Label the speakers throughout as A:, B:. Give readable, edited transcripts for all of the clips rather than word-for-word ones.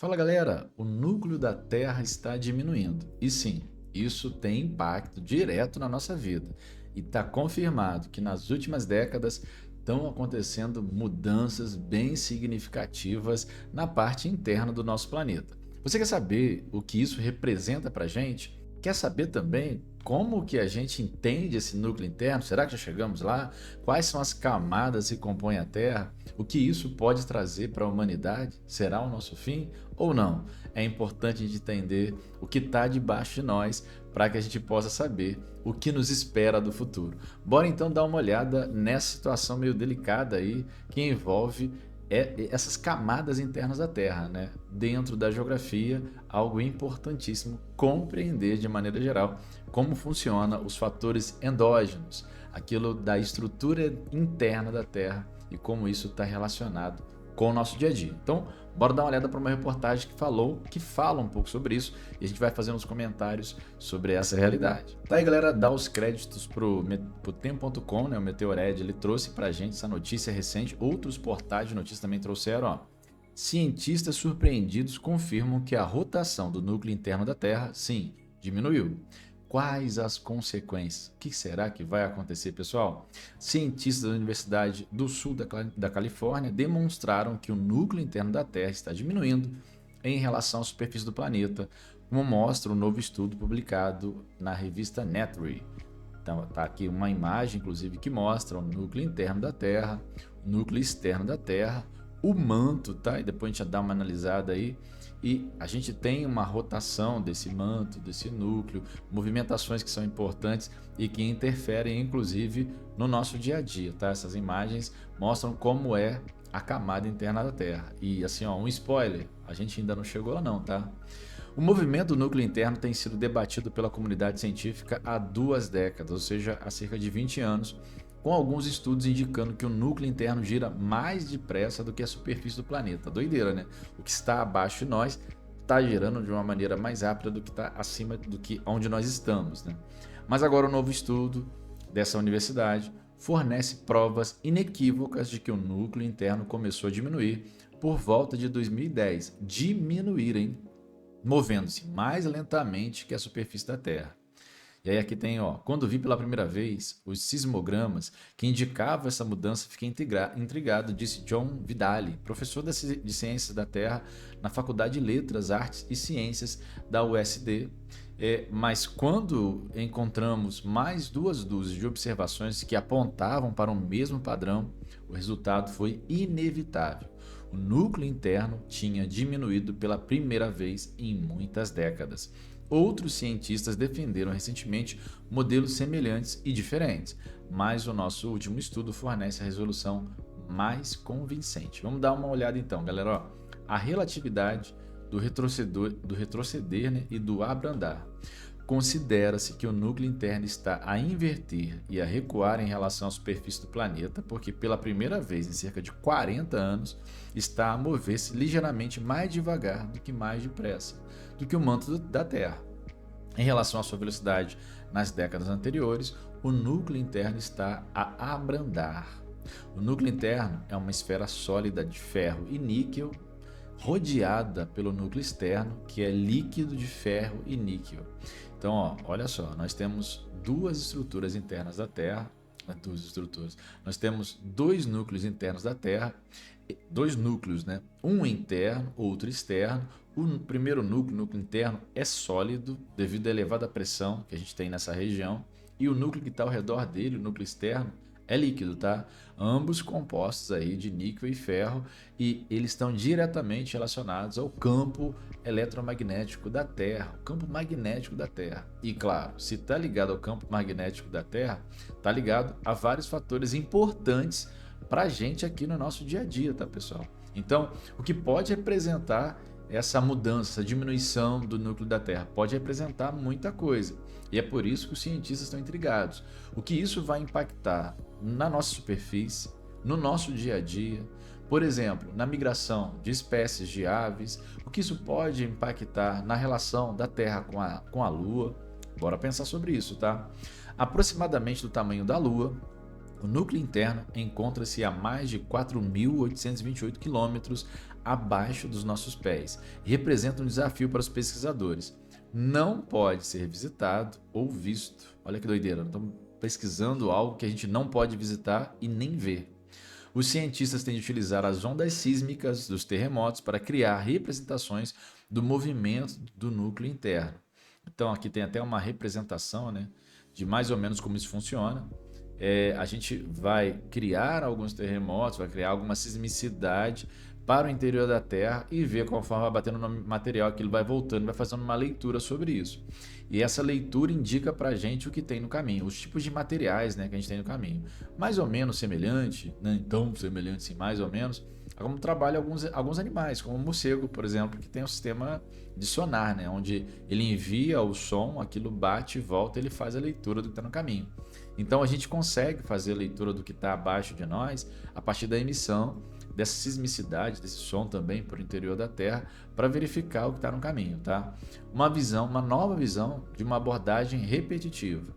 A: Fala galera, o núcleo da Terra está diminuindo. E sim, isso tem impacto direto na nossa vida. E está confirmado que nas últimas décadas estão acontecendo mudanças bem significativas na parte interna do nosso planeta. Você quer saber o que isso representa para a gente? Quer saber também como que a gente entende esse núcleo interno? Será que já chegamos lá? Quais são as camadas que compõem a Terra? O que isso pode trazer para a humanidade? Será o nosso fim ou não? É importante a gente entender o que está debaixo de nós para que a gente possa saber o que nos espera do futuro. Bora então dar uma olhada nessa situação meio delicada aí que envolve essas camadas internas da Terra, né? Dentro da geografia, algo importantíssimo compreender de maneira geral como funciona os fatores endógenos, aquilo da estrutura interna da Terra e como isso está relacionado com o nosso dia a dia. Então, bora dar uma olhada para uma reportagem que fala um pouco sobre isso e a gente vai fazendo uns comentários sobre essa realidade. Tá aí, galera, dá os créditos pro Tempo.com, né? O Meteored, ele trouxe para a gente essa notícia recente. Outros portais de notícias também trouxeram, ó. Cientistas surpreendidos confirmam que a rotação do núcleo interno da Terra, sim, diminuiu. Quais as consequências? O que será que vai acontecer, pessoal? Cientistas da Universidade do Sul da Califórnia demonstraram que o núcleo interno da Terra está diminuindo em relação à superfície do planeta, como mostra um novo estudo publicado na revista Nature. Então, tá aqui uma imagem, inclusive, que mostra o núcleo interno da Terra, o núcleo externo da Terra, o manto, tá? E depois a gente dá uma analisada aí. E a gente tem uma rotação desse manto, desse núcleo, movimentações que são importantes e que interferem, inclusive, no nosso dia a dia, tá? Essas imagens mostram como é a camada interna da Terra. E assim, ó, um spoiler, a gente ainda não chegou lá não, tá? O movimento do núcleo interno tem sido debatido pela comunidade científica há 2 décadas, ou seja, há cerca de 20 anos, com alguns estudos indicando que o núcleo interno gira mais depressa do que a superfície do planeta. Doideira, né? O que está abaixo de nós está girando de uma maneira mais rápida do que está acima do que onde nós estamos, né? Mas agora o novo estudo dessa universidade fornece provas inequívocas de que o núcleo interno começou a diminuir por volta de 2010. Diminuir, hein? Movendo-se mais lentamente que a superfície da Terra. E aí aqui tem, ó, quando vi pela primeira vez os sismogramas que indicavam essa mudança, fiquei intrigado, disse John Vidali, professor de Ciências da Terra na Faculdade de Letras, Artes e Ciências da USD. Mas quando encontramos mais 2 dúzias de observações que apontavam para o mesmo padrão, o resultado foi inevitável. O núcleo interno tinha diminuído pela primeira vez em muitas décadas. Outros cientistas defenderam recentemente modelos semelhantes e diferentes, mas o nosso último estudo fornece a resolução mais convincente. Vamos dar uma olhada então, galera. Ó, a relatividade do retroceder, né, e do abrandar. Considera-se que o núcleo interno está a inverter e a recuar em relação à superfície do planeta, porque pela primeira vez em cerca de 40 anos está a mover-se ligeiramente mais devagar do que mais depressa do que o manto da Terra. Em relação à sua velocidade nas décadas anteriores, o núcleo interno está a abrandar. O núcleo interno é uma esfera sólida de ferro e níquel rodeada pelo núcleo externo, que é líquido de ferro e níquel. Então, ó, olha só, nós temos 2 estruturas internas da Terra, 2 estruturas. Nós temos 2 núcleos internos da Terra, 2 núcleos, né? Um interno, outro externo. O primeiro núcleo, o núcleo interno, é sólido devido à elevada pressão que a gente tem nessa região, e o núcleo que está ao redor dele, o núcleo externo, é líquido, tá? Ambos compostos aí de níquel e ferro, e eles estão diretamente relacionados ao campo eletromagnético da Terra, o campo magnético da Terra. E claro, se está ligado ao campo magnético da Terra, está ligado a vários fatores importantes para a gente aqui no nosso dia a dia, tá, pessoal? Então, o que pode representar essa mudança, essa diminuição do núcleo da Terra? Pode representar muita coisa. E é por isso que os cientistas estão intrigados. O que isso vai impactar na nossa superfície, no nosso dia a dia, por exemplo, na migração de espécies de aves, o que isso pode impactar na relação da Terra com a Lua. Bora pensar sobre isso, tá? Aproximadamente do tamanho da Lua, o núcleo interno encontra-se a mais de 4.828 km abaixo dos nossos pés. Representa um desafio para os pesquisadores. Não pode ser visitado ou visto. Olha que doideira, estamos pesquisando algo que a gente não pode visitar e nem ver. Os cientistas têm de utilizar as ondas sísmicas dos terremotos para criar representações do movimento do núcleo interno. Então aqui tem até uma representação, né, de mais ou menos como isso funciona. A gente vai criar alguns terremotos, vai criar alguma sismicidade para o interior da Terra e ver conforme vai batendo no material, aquilo vai voltando, vai fazendo uma leitura sobre isso. E essa leitura indica para a gente o que tem no caminho, os tipos de materiais, né, que a gente tem no caminho. Mais ou menos semelhante, não tão semelhante assim, mais ou menos, como trabalham alguns animais, como o morcego, por exemplo, que tem um sistema de sonar, né, onde ele envia o som, aquilo bate e volta, ele faz a leitura do que está no caminho. Então a gente consegue fazer a leitura do que está abaixo de nós a partir da emissão dessa sismicidade, desse som também por interior da Terra, para verificar o que está no caminho, tá? Uma nova visão de uma abordagem repetitiva.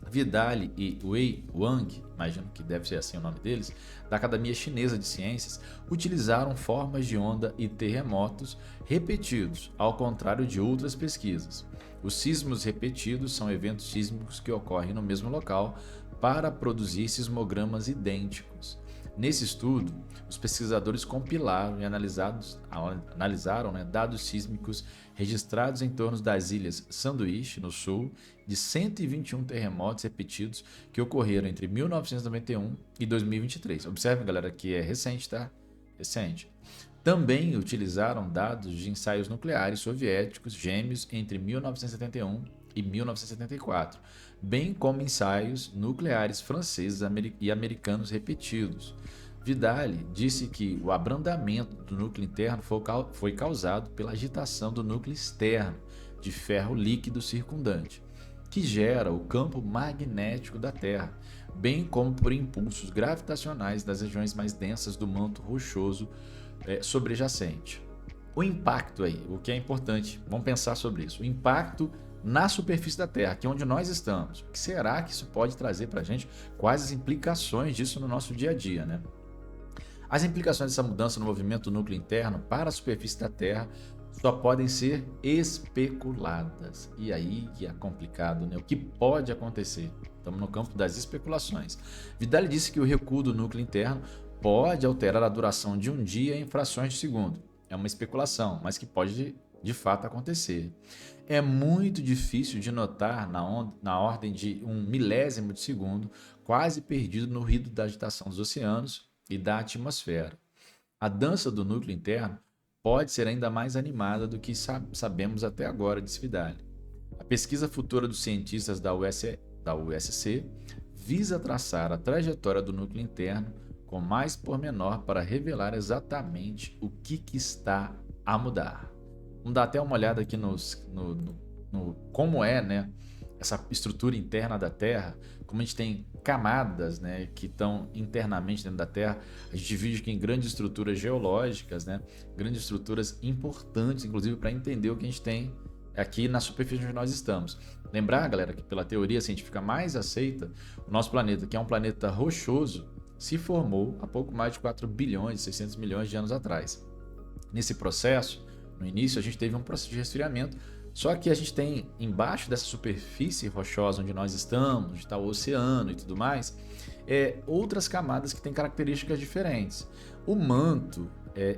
A: Vidal e Wei Wang, imagino que deve ser assim o nome deles, da Academia Chinesa de Ciências, utilizaram formas de onda e terremotos repetidos, ao contrário de outras pesquisas. Os sismos repetidos são eventos sísmicos que ocorrem no mesmo local para produzir sismogramas idênticos. Nesse estudo, os pesquisadores compilaram e analisaram, né, dados sísmicos registrados em torno das ilhas Sanduíche, no sul, de 121 terremotos repetidos que ocorreram entre 1991 e 2023. Observe, galera, que é recente, tá? Recente. Também utilizaram dados de ensaios nucleares soviéticos gêmeos entre 1971 e 1974, bem como ensaios nucleares franceses e americanos repetidos. Vidal disse que o abrandamento do núcleo interno foi causado pela agitação do núcleo externo de ferro líquido circundante, que gera o campo magnético da Terra, bem como por impulsos gravitacionais das regiões mais densas do manto rochoso sobrejacente. O impacto aí, o que é importante, vamos pensar sobre isso. O impacto na superfície da Terra, que é onde nós estamos. O que será que isso pode trazer para a gente? Quais as implicações disso no nosso dia a dia, né? As implicações dessa mudança no movimento do núcleo interno para a superfície da Terra só podem ser especuladas. E aí que é complicado, né? O que pode acontecer? Estamos no campo das especulações. Vidal disse que o recuo do núcleo interno pode alterar a duração de um dia em frações de segundo. É uma especulação, mas que pode de fato acontecer. É muito difícil de notar na ordem de um milésimo de segundo, quase perdido no ruído da agitação dos oceanos e da atmosfera. A dança do núcleo interno pode ser ainda mais animada do que sabemos até agora, disse Vidal. A pesquisa futura dos cientistas da USC visa traçar a trajetória do núcleo interno com mais pormenor para revelar exatamente o que está a mudar. Vamos dar até uma olhada aqui no como é, né, essa estrutura interna da Terra, como a gente tem camadas, né, que estão internamente dentro da Terra. A gente divide aqui em grandes estruturas geológicas, né, grandes estruturas importantes, inclusive para entender o que a gente tem aqui na superfície onde nós estamos. Lembrar, galera, que pela teoria científica mais aceita, o nosso planeta, que é um planeta rochoso, se formou há pouco mais de 4 bilhões e 600 milhões de anos atrás. Nesse processo, no início, a gente teve um processo de resfriamento, só que a gente tem embaixo dessa superfície rochosa onde nós estamos, onde está o oceano e tudo mais, outras camadas que têm características diferentes. O manto,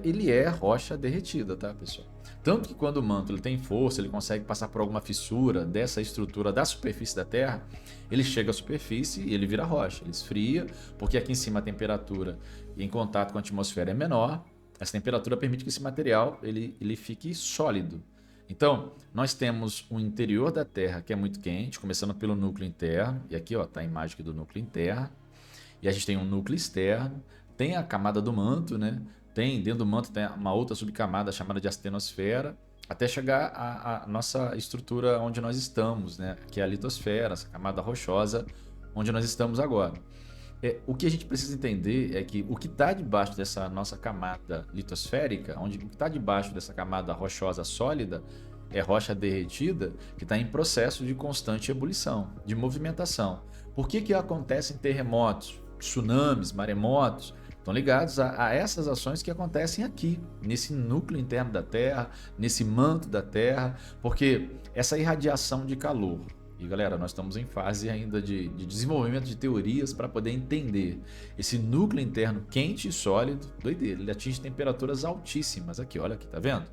A: ele é rocha derretida, tá, pessoal? Tanto que quando o manto ele tem força, ele consegue passar por alguma fissura dessa estrutura da superfície da Terra, ele chega à superfície e ele vira rocha, ele esfria, porque aqui em cima a temperatura em contato com a atmosfera é menor. Essa temperatura permite que esse material ele fique sólido. Então, nós temos o interior da Terra que é muito quente, começando pelo núcleo interno, e aqui está a imagem aqui do núcleo interno, e a gente tem um núcleo externo, tem a camada do manto, né? Dentro do manto tem uma outra subcamada chamada de astenosfera, até chegar à nossa estrutura onde nós estamos, né? Que é a litosfera, essa camada rochosa onde nós estamos agora. O que a gente precisa entender é que o que está debaixo dessa nossa camada litosférica, o que está debaixo dessa camada rochosa sólida, é rocha derretida que está em processo de constante ebulição, de movimentação. Por que acontecem terremotos, tsunamis, maremotos? Estão ligados a essas ações que acontecem aqui, nesse núcleo interno da Terra, nesse manto da Terra, porque essa irradiação de calor, e galera, nós estamos em fase ainda de desenvolvimento de teorias para poder entender esse núcleo interno quente e sólido, doideira, ele atinge temperaturas altíssimas aqui, olha aqui, tá vendo?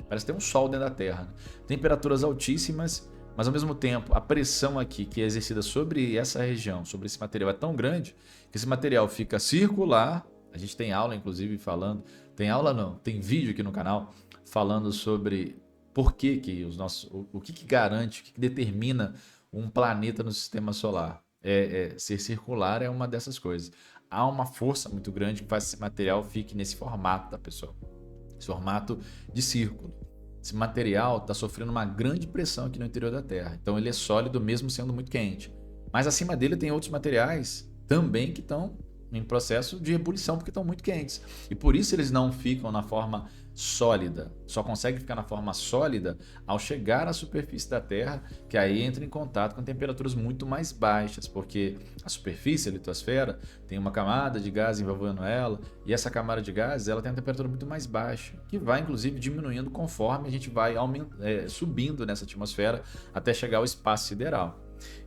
A: Parece que tem um sol dentro da Terra, né? Temperaturas altíssimas, mas ao mesmo tempo a pressão aqui que é exercida sobre essa região, sobre esse material é tão grande que esse material fica circular. A gente tem aula inclusive falando, tem aula não, tem vídeo aqui no canal falando sobre por que os nossos, o que garante, o que determina um planeta no sistema solar. Ser circular é uma dessas coisas. Há uma força muito grande que faz esse material fique nesse formato, tá, pessoal? Esse formato de círculo. Esse material está sofrendo uma grande pressão aqui no interior da Terra. Então ele é sólido mesmo sendo muito quente. Mas acima dele tem outros materiais também que estão em processo de ebulição porque estão muito quentes. E por isso eles não ficam na forma sólida. Só conseguem ficar na forma sólida ao chegar à superfície da Terra, que aí entra em contato com temperaturas muito mais baixas, porque a superfície, a litosfera, tem uma camada de gás envolvendo ela, e essa camada de gás ela tem uma temperatura muito mais baixa, que vai inclusive diminuindo conforme a gente vai subindo nessa atmosfera até chegar ao espaço sideral.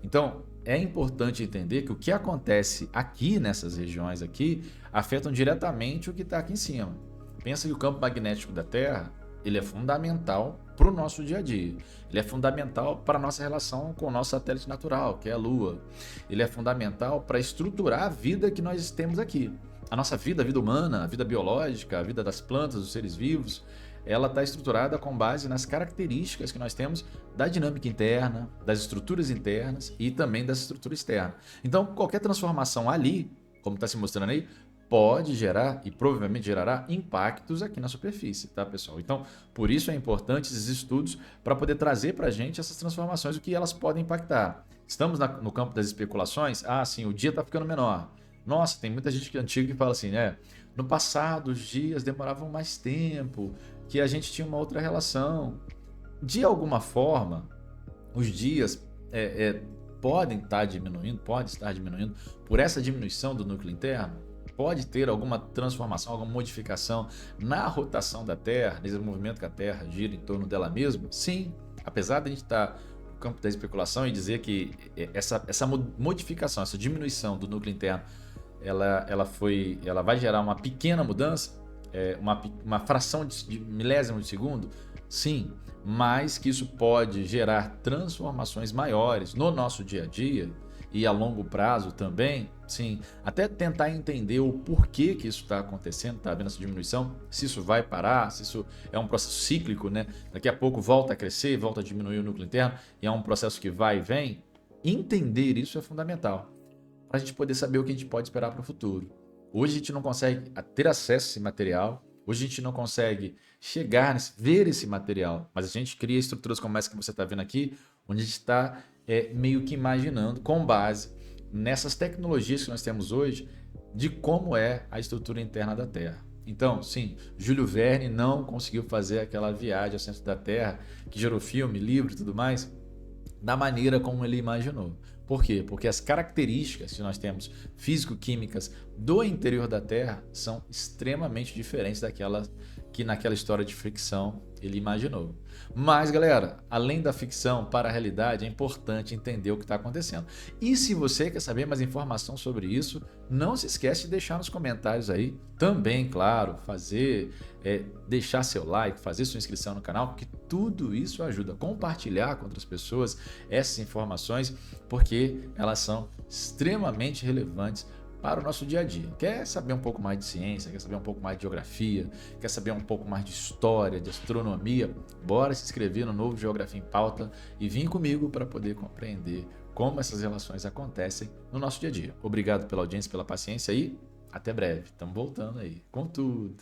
A: Então, é importante entender que o que acontece aqui nessas regiões aqui afetam diretamente o que está aqui em cima. Pensa que o campo magnético da Terra ele é fundamental para o nosso dia a dia. Ele é fundamental para a nossa relação com o nosso satélite natural, que é a Lua. Ele é fundamental para estruturar a vida que nós temos aqui. A nossa vida, a vida humana, a vida biológica, a vida das plantas, dos seres vivos, ela está estruturada com base nas características que nós temos da dinâmica interna, das estruturas internas e também da estrutura externa. Então, qualquer transformação ali, como está se mostrando aí, pode gerar e provavelmente gerará impactos aqui na superfície, tá, pessoal? Então, por isso é importante esses estudos para poder trazer para a gente essas transformações, o que elas podem impactar. Estamos no campo das especulações? Ah, sim, o dia está ficando menor. Nossa, tem muita gente antiga que fala assim, né? No passado, os dias demoravam mais tempo, que a gente tinha uma outra relação. De alguma forma, os dias podem estar diminuindo, por essa diminuição do núcleo interno. Pode ter alguma transformação, alguma modificação na rotação da Terra, nesse movimento que a Terra gira em torno dela mesma? Sim, apesar de a gente estar no campo da especulação e dizer que essa modificação, essa diminuição do núcleo interno, ela vai gerar uma pequena mudança, uma fração de milésimo de segundo, sim, mas que isso pode gerar transformações maiores no nosso dia a dia e a longo prazo também, sim, até tentar entender o porquê que isso está acontecendo, está havendo essa diminuição, se isso vai parar, se isso é um processo cíclico, né? Daqui a pouco volta a crescer, volta a diminuir o núcleo interno, e é um processo que vai e vem. Entender isso é fundamental para a gente poder saber o que a gente pode esperar para o futuro. Hoje a gente não consegue ter acesso a esse material, hoje a gente não consegue chegar, ver esse material, mas a gente cria estruturas como essa que você está vendo aqui, onde a gente está meio que imaginando, com base nessas tecnologias que nós temos hoje, de como é a estrutura interna da Terra. Então, sim, Júlio Verne não conseguiu fazer aquela viagem ao centro da Terra, que gerou filme, livro e tudo mais, da maneira como ele imaginou. Por quê? Porque as características que nós temos físico-químicas do interior da Terra são extremamente diferentes daquelas que naquela história de ficção ele imaginou. Mas, galera, além da ficção para a realidade, é importante entender o que está acontecendo. E se você quer saber mais informação sobre isso, não se esquece de deixar nos comentários aí. Também, claro, deixar seu like, fazer sua inscrição no canal, porque tudo isso ajuda a compartilhar com outras pessoas essas informações, porque elas são extremamente relevantes para o nosso dia a dia. Quer saber um pouco mais de ciência, quer saber um pouco mais de geografia, quer saber um pouco mais de história, de astronomia? Bora se inscrever no novo Geografia em Pauta e vir comigo para poder compreender como essas relações acontecem no nosso dia a dia. Obrigado pela audiência, pela paciência e até breve. Estamos voltando aí com tudo.